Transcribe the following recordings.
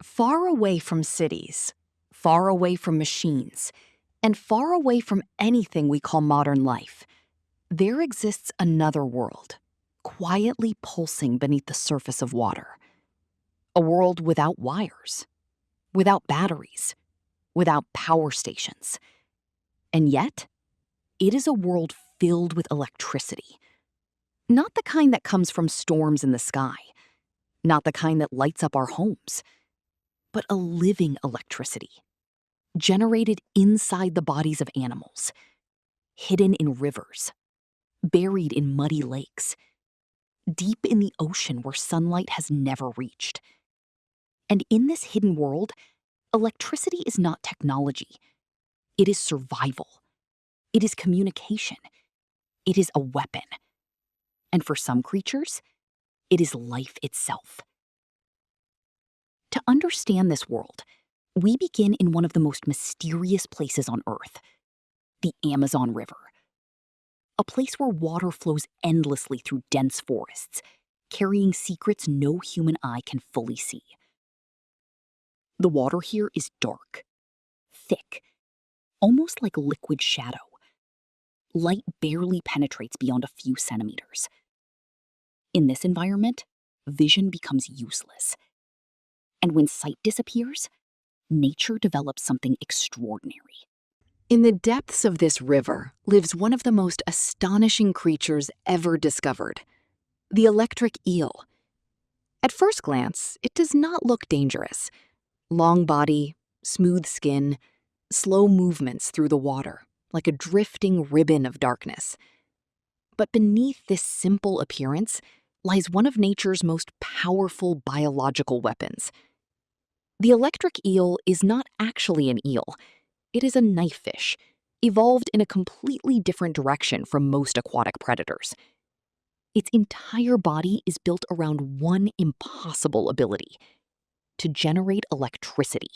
Far away from cities, far away from machines, and far away from anything we call modern life, there exists another world, quietly pulsing beneath the surface of water. A world without wires, without batteries, without power stations. And yet, it is a world filled with electricity. Not the kind that comes from storms in the sky, not the kind that lights up our homes, but a living electricity, generated inside the bodies of animals, hidden in rivers, buried in muddy lakes, deep in the ocean where sunlight has never reached. And in this hidden world, electricity is not technology. It is survival. It is communication. It is a weapon. And for some creatures, it is life itself. To understand this world, we begin in one of the most mysterious places on Earth, the Amazon River. A place where water flows endlessly through dense forests, carrying secrets no human eye can fully see. The water here is dark, thick, almost like liquid shadow. Light barely penetrates beyond a few centimeters. In this environment, vision becomes useless. And when sight disappears, nature develops something extraordinary. In the depths of this river lives one of the most astonishing creatures ever discovered, the electric eel. At first glance, it does not look dangerous. Long body, smooth skin, slow movements through the water, like a drifting ribbon of darkness. But beneath this simple appearance lies one of nature's most powerful biological weapons. The electric eel is not actually an eel. It is a knife fish, evolved in a completely different direction from most aquatic predators. Its entire body is built around one impossible ability: to generate electricity.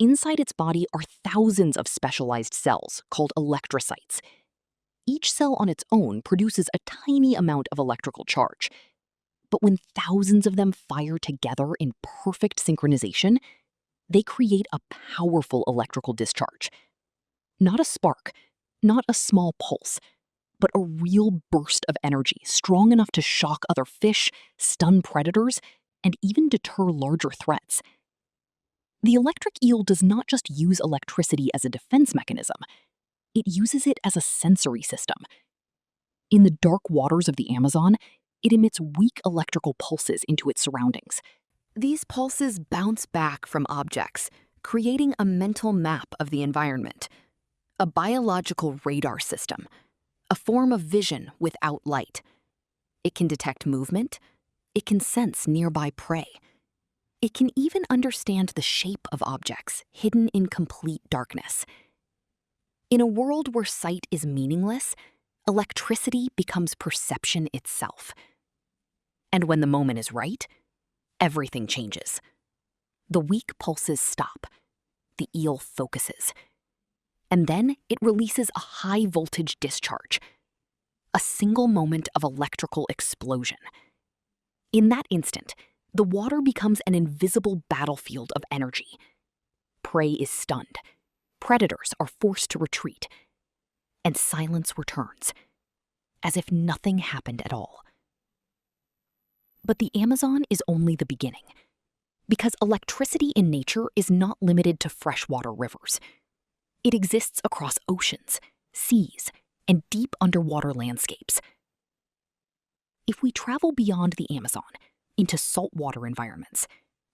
Inside its body are thousands of specialized cells called electrocytes. Each cell on its own produces a tiny amount of electrical charge. But when thousands of them fire together in perfect synchronization, they create a powerful electrical discharge. Not a spark, not a small pulse, but a real burst of energy strong enough to shock other fish, stun predators, and even deter larger threats. The electric eel does not just use electricity as a defense mechanism. It uses it as a sensory system. In the dark waters of the Amazon, it emits weak electrical pulses into its surroundings. These pulses bounce back from objects, creating a mental map of the environment, a biological radar system, a form of vision without light. It can detect movement. It can sense nearby prey. It can even understand the shape of objects hidden in complete darkness. In a world where sight is meaningless, electricity becomes perception itself. And when the moment is right, everything changes. The weak pulses stop. The eel focuses. And then it releases a high-voltage discharge. A single moment of electrical explosion. In that instant, the water becomes an invisible battlefield of energy. Prey is stunned. Predators are forced to retreat. And silence returns, as if nothing happened at all. But the Amazon is only the beginning, because electricity in nature is not limited to freshwater rivers. It exists across oceans, seas, and deep underwater landscapes. If we travel beyond the Amazon into saltwater environments,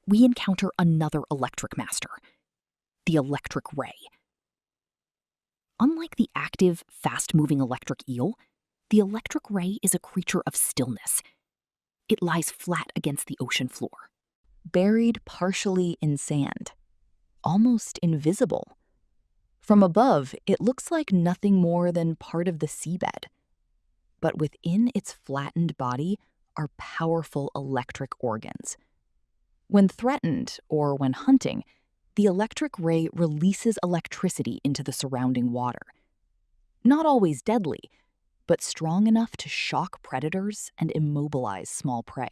we encounter another electric master, the electric ray. Unlike the active, fast-moving electric eel, the electric ray is a creature of stillness. It lies flat against the ocean floor, buried partially in sand, almost invisible. From above, it looks like nothing more than part of the seabed. But within its flattened body are powerful electric organs. When threatened or when hunting, the electric ray releases electricity into the surrounding water. Not always deadly, but strong enough to shock predators and immobilize small prey.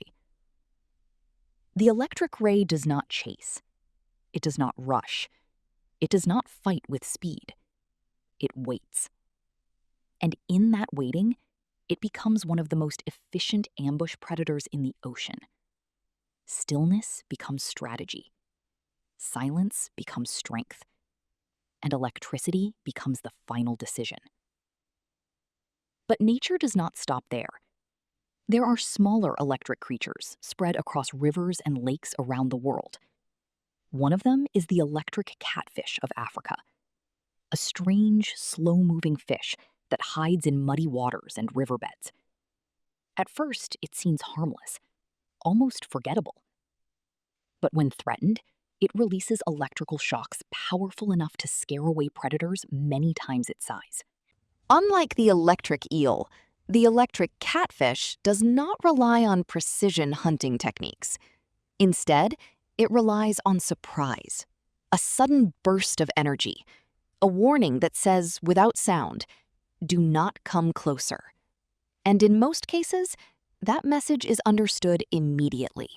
The electric ray does not chase. It does not rush. It does not fight with speed. It waits. And in that waiting, it becomes one of the most efficient ambush predators in the ocean. Stillness becomes strategy. Silence becomes strength. And electricity becomes the final decision. But nature does not stop there. There are smaller electric creatures spread across rivers and lakes around the world. One of them is the electric catfish of Africa, a strange, slow-moving fish that hides in muddy waters and riverbeds. At first, it seems harmless, almost forgettable. But when threatened, it releases electrical shocks powerful enough to scare away predators many times its size. Unlike the electric eel, the electric catfish does not rely on precision hunting techniques. Instead, it relies on surprise, a sudden burst of energy, a warning that says, without sound, "Do not come closer." And in most cases, that message is understood immediately.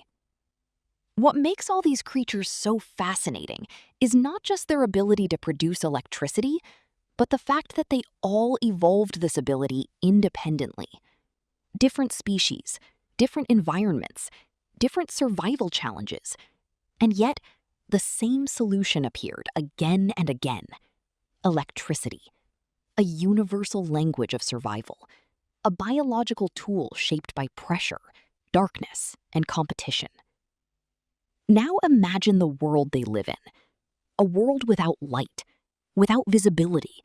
What makes all these creatures so fascinating is not just their ability to produce electricity, but the fact that they all evolved this ability independently. Different species, different environments, different survival challenges. And yet, the same solution appeared again and again: electricity, a universal language of survival, a biological tool shaped by pressure, darkness, and competition. Now imagine the world they live in, a world without light, without visibility,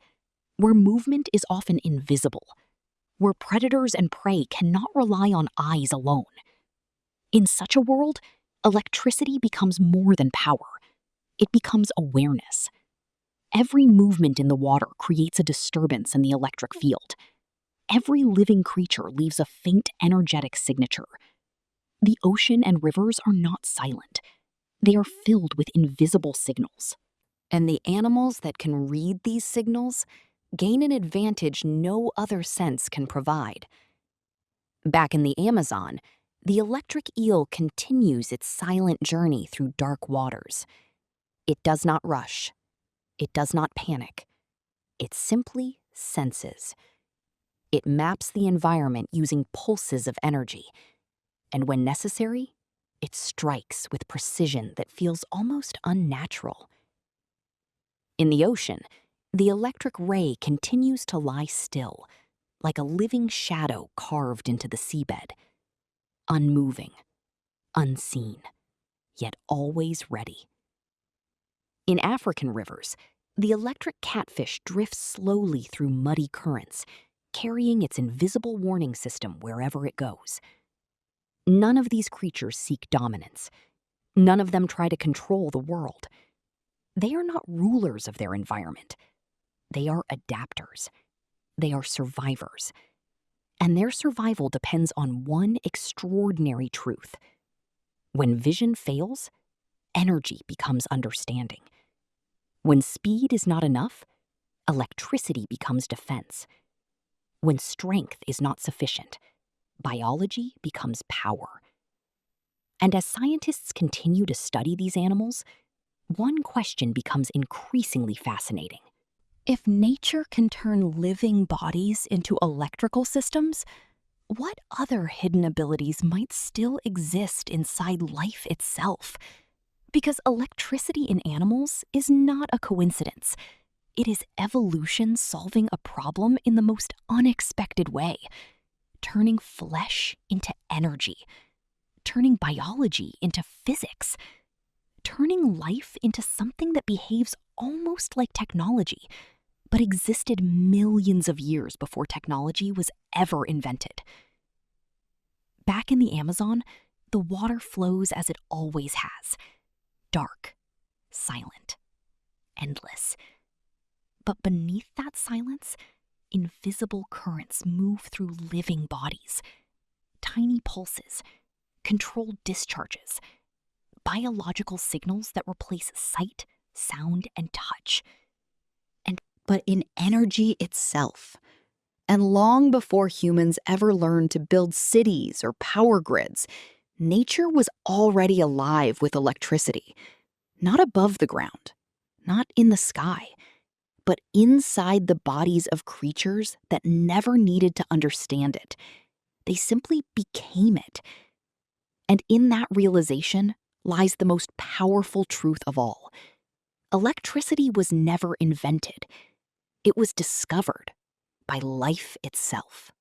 where movement is often invisible, where predators and prey cannot rely on eyes alone. In such a world, electricity becomes more than power. It becomes awareness. Every movement in the water creates a disturbance in the electric field. Every living creature leaves a faint energetic signature. The ocean and rivers are not silent. They are filled with invisible signals. And the animals that can read these signals gain an advantage no other sense can provide. Back in the Amazon, the electric eel continues its silent journey through dark waters. It does not rush. It does not panic. It simply senses. It maps the environment using pulses of energy. And when necessary, it strikes with precision that feels almost unnatural. In the ocean, the electric ray continues to lie still, like a living shadow carved into the seabed, unmoving, unseen, yet always ready. In African rivers, the electric catfish drifts slowly through muddy currents, carrying its invisible warning system wherever it goes. None of these creatures seek dominance. None of them try to control the world. They are not rulers of their environment. They are adapters. They are survivors. And their survival depends on one extraordinary truth. When vision fails, energy becomes understanding. When speed is not enough, electricity becomes defense. When strength is not sufficient, biology becomes power. And as scientists continue to study these animals, one question becomes increasingly fascinating. If nature can turn living bodies into electrical systems, what other hidden abilities might still exist inside life itself? Because electricity in animals is not a coincidence. It is evolution solving a problem in the most unexpected way, turning flesh into energy, turning biology into physics, turning life into something that behaves almost like technology, but existed millions of years before technology was ever invented. Back in the Amazon, the water flows as it always has, dark, silent, endless. But beneath that silence, invisible currents move through living bodies, tiny pulses, controlled discharges, biological signals that replace sight, sound, and touch. But in energy itself. And long before humans ever learned to build cities or power grids, Nature was already alive with electricity, not above the ground, not in the sky, but inside the bodies of creatures that never needed to understand it. They simply became it. And in that realization lies the most powerful truth of all. Electricity was never invented. It was discovered by life itself.